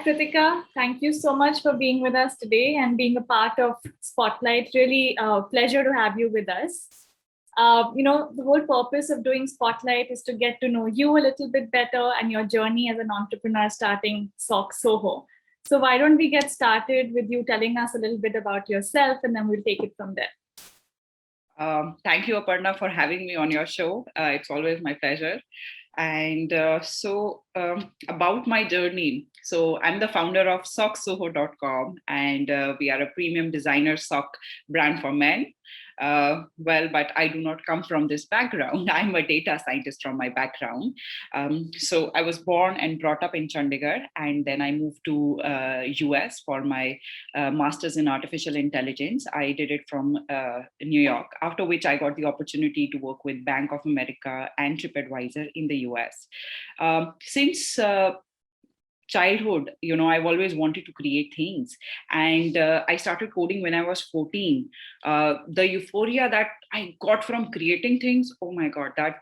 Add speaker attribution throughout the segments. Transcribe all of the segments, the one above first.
Speaker 1: Pritika. Thank you so much for being with us today and being a part of Spotlight. Really a pleasure to have you with us. The whole purpose of doing Spotlight is to get to know you a little bit better and your journey as an entrepreneur starting SockSoho. So why don't we get started with you telling us a little bit about yourself, and then we'll take it from there.
Speaker 2: Thank you, Aparna, for having me on your show. It's always my pleasure. And about my journey. So I'm the founder of SockSoho.com, and we are a premium designer sock brand for men. But I do not come from this background. I'm a data scientist from my background. So I was born and brought up in Chandigarh, and then I moved to US for my master's in artificial intelligence. I did it from New York, after which I got the opportunity to work with Bank of America and TripAdvisor in the US. Since childhood, I've always wanted to create things, and I started coding when I was 14. The euphoria that I got from creating things, oh my god, that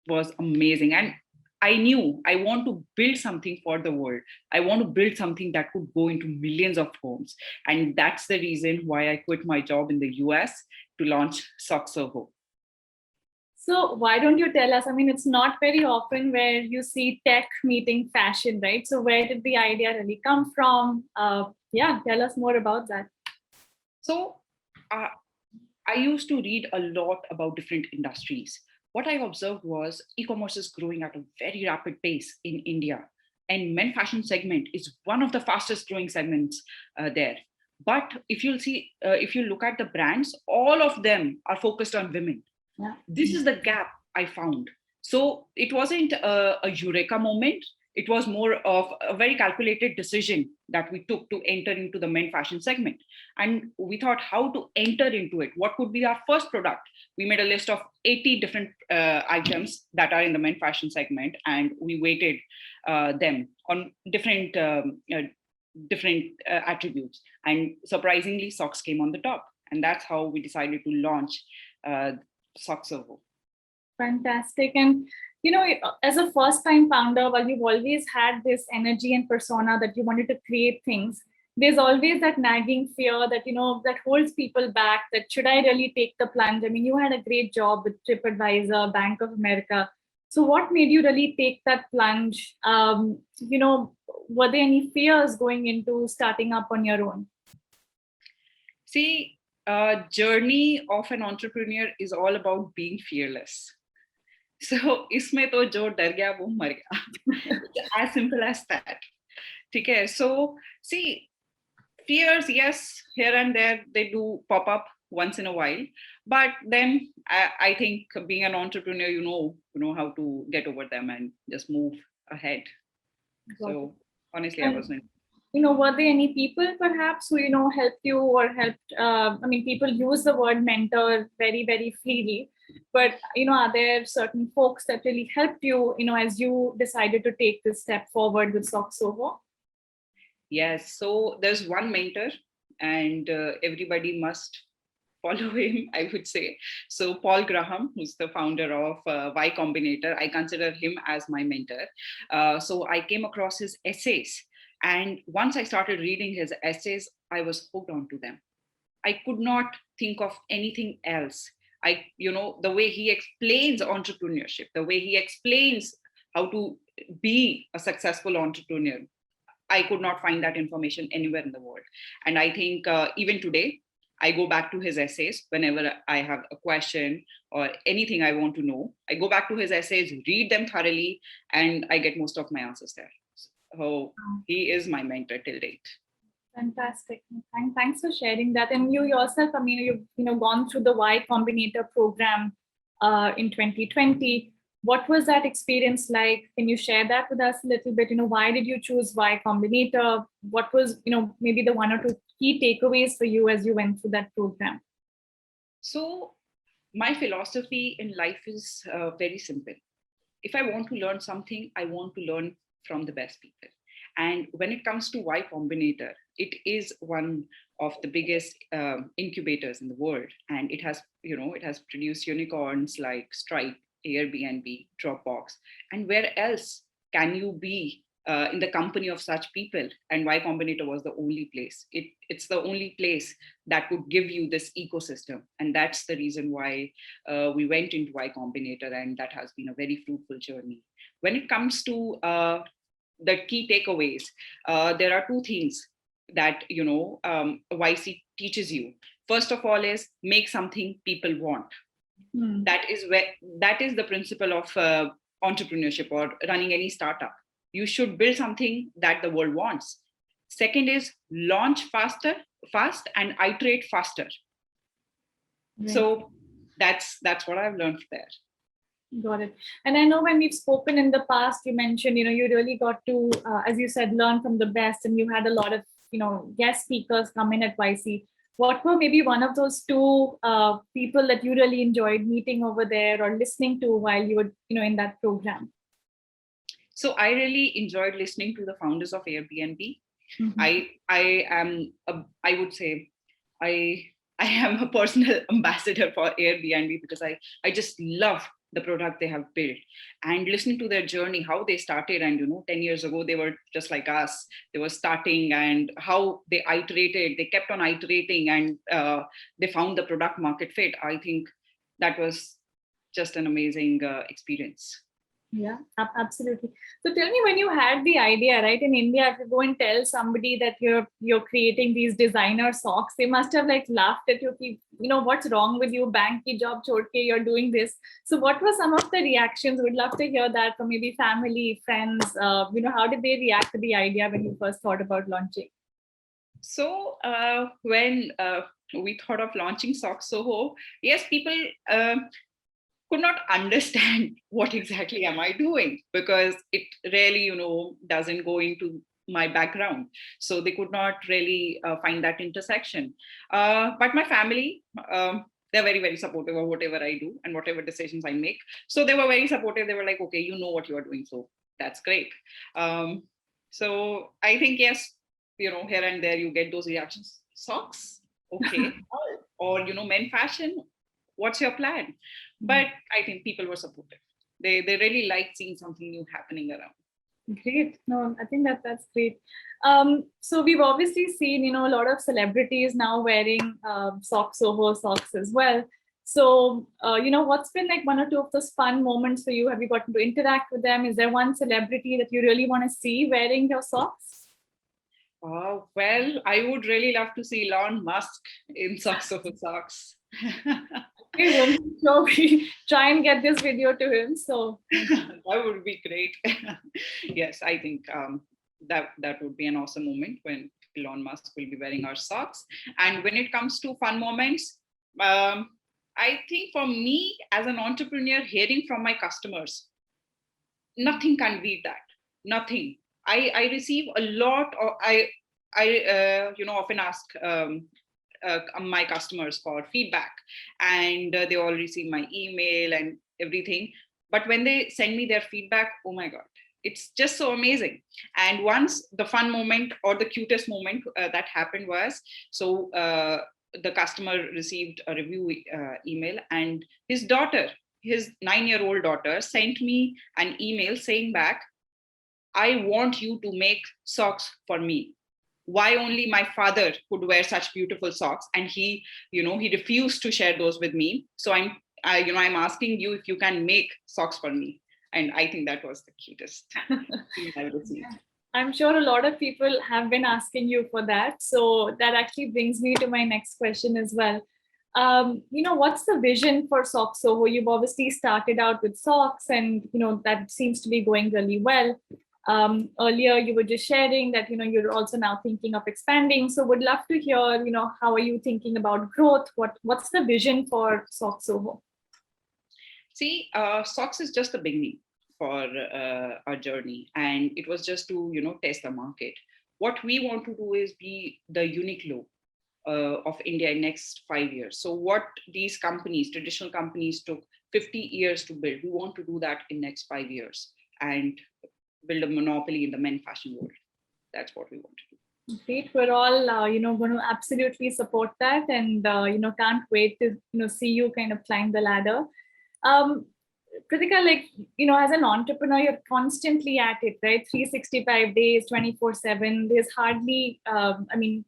Speaker 2: was amazing. And I knew I want to build something for the world. I want to build something that could go into millions of homes, and that's the reason why I quit my job in the US to launch SockSoho.
Speaker 1: So why don't you tell us? I mean, it's not very often where you see tech meeting fashion, right? So where did the idea really come from? Tell us more about that.
Speaker 2: So I used to read a lot about different industries. What I observed was e-commerce is growing at a very rapid pace in India, and men fashion segment is one of the fastest growing segments there. But if you look at the brands, all of them are focused on women.
Speaker 1: Yeah.
Speaker 2: This is the gap I found. So it wasn't a eureka moment. It was more of a very calculated decision that we took to enter into the men fashion segment. And we thought how to enter into it. What could be our first product? We made a list of 80 different items that are in the men fashion segment, and we weighted them on different attributes. And surprisingly, socks came on the top. And that's how we decided to launch SockSoho.
Speaker 1: Fantastic. And as a first-time founder, while you've always had this energy and persona that you wanted to create things, there's always that nagging fear that that holds people back. That should I really take the plunge? I mean, you had a great job with TripAdvisor, Bank of America. So what made you really take that plunge? Were there any fears going into starting up on your own?
Speaker 2: See, journey of an entrepreneur is all about being fearless. So इसमें तो जो डर गया वो मर गया. As simple as that. Okay, so see, fears, yes, here and there they do pop up once in a while, but then I think being an entrepreneur, you know how to get over them and just move ahead. So honestly, I wasn't.
Speaker 1: Were there any people perhaps who, helped you or helped, people use the word mentor very, very freely, but, are there certain folks that really helped you, as you decided to take this step forward with SockSoho?
Speaker 2: Yes, so there's one mentor, and everybody must follow him, I would say. So Paul Graham, who's the founder of Y Combinator, I consider him as my mentor. So I came across his essays. And once I started reading his essays, I was hooked onto them. I could not think of anything else. The way he explains entrepreneurship, the way he explains how to be a successful entrepreneur, I could not find that information anywhere in the world. And I think even today, I go back to his essays whenever I have a question or anything I want to know. I go back to his essays, read them thoroughly, and I get most of my answers there. So he is my mentor till date.
Speaker 1: Fantastic. Thanks for sharing that. And you yourself, you've gone through the Y Combinator program in 2020. What was that experience like? Can you share that with us a little bit? Why did you choose Y Combinator? What was, maybe the one or two key takeaways for you as you went through that program?
Speaker 2: So my philosophy in life is very simple. If I want to learn something, I want to learn from the best people. And when it comes to Y Combinator, it is one of the biggest incubators in the world. And it has produced unicorns like Stripe, Airbnb, Dropbox. And where else can you be in the company of such people, and Y Combinator was the only place. It's the only place that would give you this ecosystem, and that's the reason why we went into Y Combinator, and that has been a very fruitful journey. When it comes to the key takeaways, there are two things that YC teaches you. First of all is make something people want. That is the principle of entrepreneurship or running any startup. You should build something that the world wants. Second is launch fast and iterate faster. Right. So that's what I've learned there.
Speaker 1: Got it. And I know when we've spoken in the past, you mentioned, you really got to, as you said, learn from the best, and you had a lot of, guest speakers come in at YC. What were maybe one of those two people that you really enjoyed meeting over there or listening to while you were, in that program?
Speaker 2: So I really enjoyed listening to the founders of Airbnb. Mm-hmm. I would say I am a personal ambassador for Airbnb because I just love the product they have built, and listening to their journey, how they started, and 10 years ago they were just like us. They were starting, and how they iterated, they kept on iterating, and they found the product market fit. I think that was just an amazing experience.
Speaker 1: Yeah, absolutely. So tell me, when you had the idea, right, in India, if you go and tell somebody that you're creating these designer socks, they must have like laughed at you. What's wrong with you? Bank ki job chhod ke you're doing this. So what were some of the reactions? We'd love to hear that from maybe family, friends. How did they react to the idea when you first thought about launching?
Speaker 2: So when we thought of launching SockSoho, yes, people could not understand what exactly am I doing, because it really, doesn't go into my background. So they could not really find that intersection. But my family, they're very, very supportive of whatever I do and whatever decisions I make. So they were very supportive. They were like, okay, you know what you are doing. So that's great. So I think, yes, here and there you get those reactions. Socks? Okay. Or, men fashion? What's your plan? But I think people were supportive. They really liked seeing something new happening around.
Speaker 1: Great. No, I think that's great. So we've obviously seen, a lot of celebrities now wearing SockSoho socks as well. So, what's been like one or two of those fun moments for you? Have you gotten to interact with them? Is there one celebrity that you really want to see wearing your socks?
Speaker 2: Well, I would really love to see Elon Musk in SockSoho socks.
Speaker 1: So we try and get this video to him. So
Speaker 2: that would be great. Yes, I think that would be an awesome moment when Elon Musk will be wearing our socks. And when it comes to fun moments, I think for me as an entrepreneur, hearing from my customers, nothing can beat that. Nothing. I receive a lot, or I often ask my customers for feedback, and they all receive my email and everything. But when they send me their feedback, oh my God, it's just so amazing. And once the fun moment or the cutest moment that happened was, so the customer received a review email, and his 9-year-old daughter sent me an email saying back, I want you to make socks for me. Why only my father could wear such beautiful socks, and he refused to share those with me. So I'm asking you if you can make socks for me. And I think that was the cutest thing I received.
Speaker 1: I'm sure a lot of people have been asking you for that. So that actually brings me to my next question as well. What's the vision for SockSoho? You've obviously started out with socks, and that seems to be going really well. Earlier you were just sharing that you're also now thinking of expanding. So would love to hear how are you thinking about growth? What's the vision for SockSoho?
Speaker 2: See, socks is just the beginning for our journey, and it was just to test the market. What we want to do is be the Uniqlo of India in next 5 years. So what these companies, traditional companies, took 50 years to build, we want to do that in next 5 years and build a monopoly in the men fashion world. That's what we want to do.
Speaker 1: Great. We're all, going to absolutely support that, and, can't wait to, see you kind of climb the ladder. Pritika, like, as an entrepreneur, you're constantly at it, right? 365 days, 24/7. There's hardly,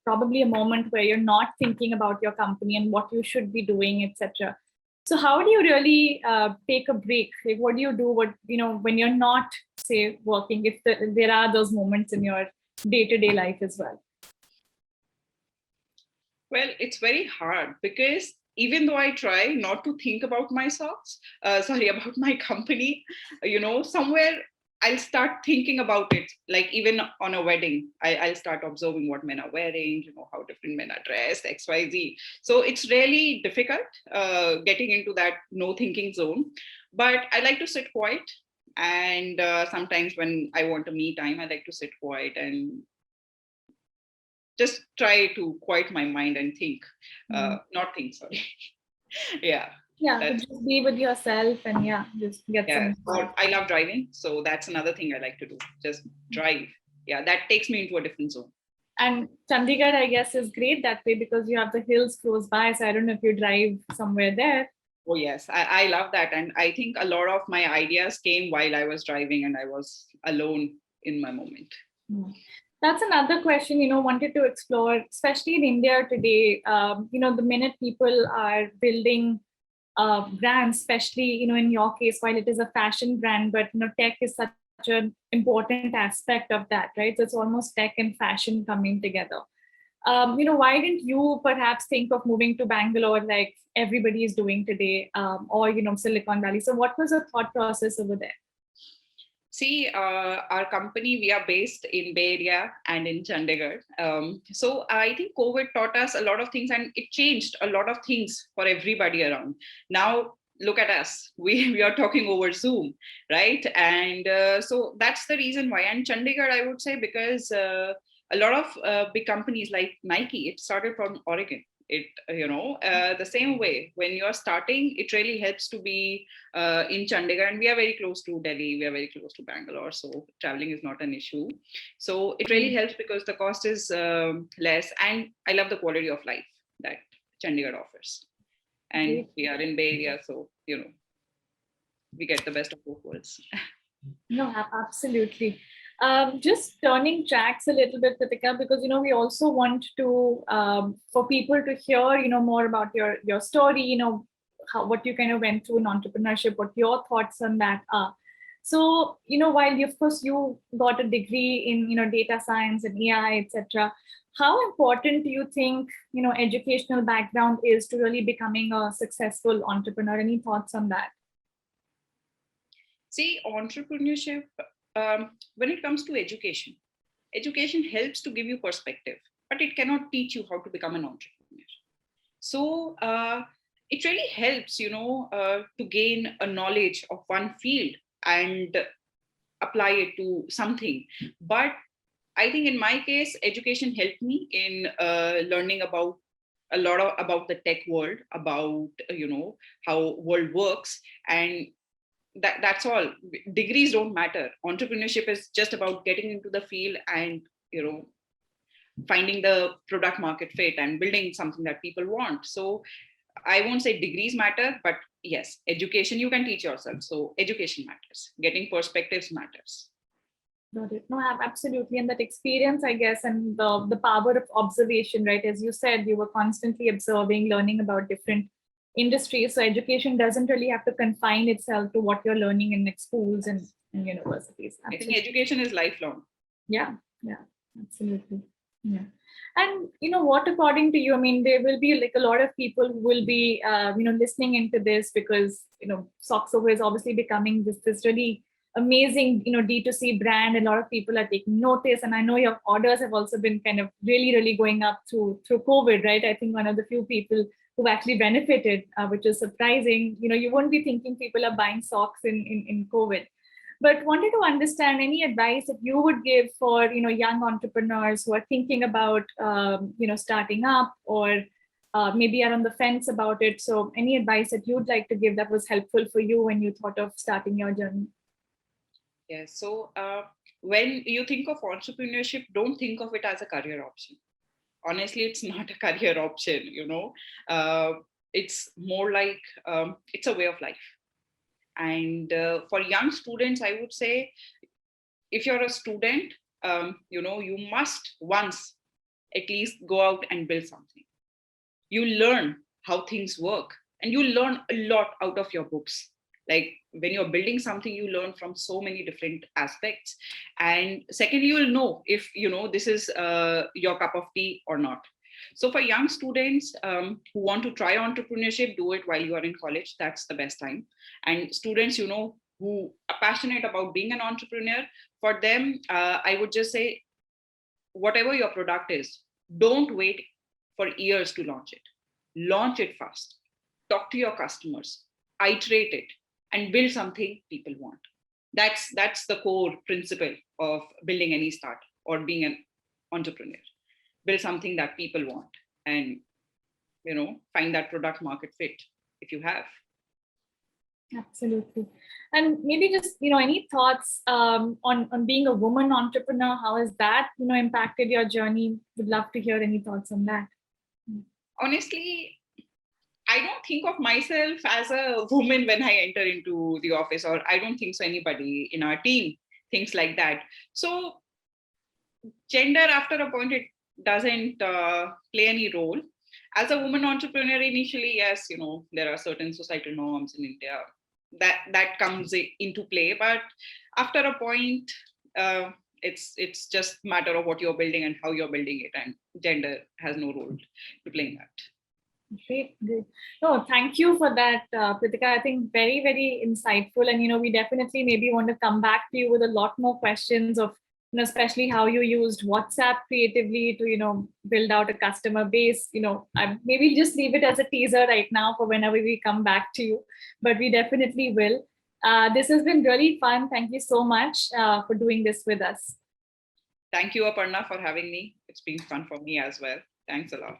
Speaker 1: probably a moment where you're not thinking about your company and what you should be doing, etc. So how do you really take a break? Like, what do you do? When you're not, say, working, if there are those moments in your day-to-day life as well?
Speaker 2: Well, it's very hard because even though I try not to think about my socks, about my company, somewhere I'll start thinking about it. Like even on a wedding, I'll start observing what men are wearing, how different men are dressed, X, Y, Z. So it's really difficult getting into that no thinking zone. But I like to sit quiet. And sometimes when I want a me time, I like to sit quiet and just try to quiet my mind and think, not think, sorry. Yeah.
Speaker 1: Yeah, to just be with yourself and just get some.
Speaker 2: Or I love driving. So that's another thing I like to do. Just drive. Yeah, that takes me into a different zone.
Speaker 1: And Chandigarh, I guess, is great that way because you have the hills close by. So I don't know if you drive somewhere there.
Speaker 2: Oh, yes. I love that. And I think a lot of my ideas came while I was driving and I was alone in my moment.
Speaker 1: That's another question, wanted to explore, especially in India today. The minute people are building brands, especially, in your case, while it is a fashion brand, but, tech is such an important aspect of that, right? So it's almost tech and fashion coming together. Why didn't you perhaps think of moving to Bangalore like everybody is doing today, or, Silicon Valley? So what was the thought process over there?
Speaker 2: See, our company, we are based in Bay Area and in Chandigarh. So I think COVID taught us a lot of things and it changed a lot of things for everybody around. Now, look at us. We are talking over Zoom, right? And so that's the reason why. And Chandigarh, I would say, because a lot of big companies like Nike, it started from Oregon. It the same way when you're starting, it really helps to be in Chandigarh, and we are very close to Delhi, we are very close to Bangalore, so traveling is not an issue. So it really helps because the cost is less, and I love the quality of life that Chandigarh offers. And we are in Bay Area, so we get the best of both worlds.
Speaker 1: No, absolutely. Just turning tracks a little bit, Pritika, because we also want to for people to hear more about your story, what you kind of went through in entrepreneurship, what your thoughts on that are. So while of course you got a degree in data science and AI, etc., how important do you think educational background is to really becoming a successful entrepreneur? Any thoughts on that?
Speaker 2: See, entrepreneurship, when it comes to education, education helps to give you perspective, but it cannot teach you how to become an entrepreneur. So it really helps, to gain a knowledge of one field and apply it to something. But I think in my case, education helped me in learning about a lot about the tech world, about how world works, and that's all. Degrees don't matter. Entrepreneurship is just about getting into the field and finding the product market fit and building something that people want. So I won't say degrees matter, but yes, education you can teach yourself. So education matters. Getting perspectives matters.
Speaker 1: Got it. No, absolutely. And that experience, I guess, and the power of observation, right? As you said, you were constantly observing, learning about different industries. So education doesn't really have to confine itself to what you're learning in schools and universities.
Speaker 2: Absolutely. I think education is lifelong.
Speaker 1: Yeah, absolutely. Yeah. And what, according to you, I mean, there will be like a lot of people who will be listening into this because SockSoho is obviously becoming this really amazing D2C brand. A lot of people are taking notice, and I know your orders have also been kind of really going up through COVID, right? I think one of the few people who actually benefited, which is surprising. You won't be thinking people are buying socks in COVID. But wanted to understand any advice that you would give for young entrepreneurs who are thinking about starting up, or maybe are on the fence about it. So any advice that you'd like to give that was helpful for you when you thought of starting your journey?
Speaker 2: Yeah. So when you think of entrepreneurship, don't think of it as a career option. Honestly, it's not a career option. It's more like it's a way of life. And for young students, I would say, if you're a student, you must once at least go out and build something. You learn how things work, and you learn a lot out of your books. Like when you're building something, you learn from so many different aspects. And secondly, you'll know if this is your cup of tea or not. So for young students who want to try entrepreneurship, do it while you are in college. That's the best time. And students who are passionate about being an entrepreneur, for them I would just say, whatever your product is, don't wait for years to launch it. Launch it fast. Talk to your customers, iterate it, and build something people want. That's the core principle of building any start or being an entrepreneur. Build something that people want, and find that product market fit if you have.
Speaker 1: Absolutely. And maybe just, any thoughts on being a woman entrepreneur? How has that, impacted your journey? Would love to hear any thoughts on that.
Speaker 2: Honestly, I don't think of myself as a woman when I enter into the office, or I don't think so anybody in our team thinks like that. So gender, after a point, it doesn't play any role. As a woman entrepreneur, initially, yes, there are certain societal norms in India that comes into play, but after a point, it's just matter of what you're building and how you're building it, and gender has no role to play in that.
Speaker 1: Great, great. No, thank you for that, Pritika. I think very, very insightful. And, we definitely maybe want to come back to you with a lot more questions of, especially how you used WhatsApp creatively to, build out a customer base. Maybe just leave it as a teaser right now for whenever we come back to you, but we definitely will. This has been really fun. Thank you so much for doing this with us.
Speaker 2: Thank you, Aparna, for having me. It's been fun for me as well. Thanks a lot.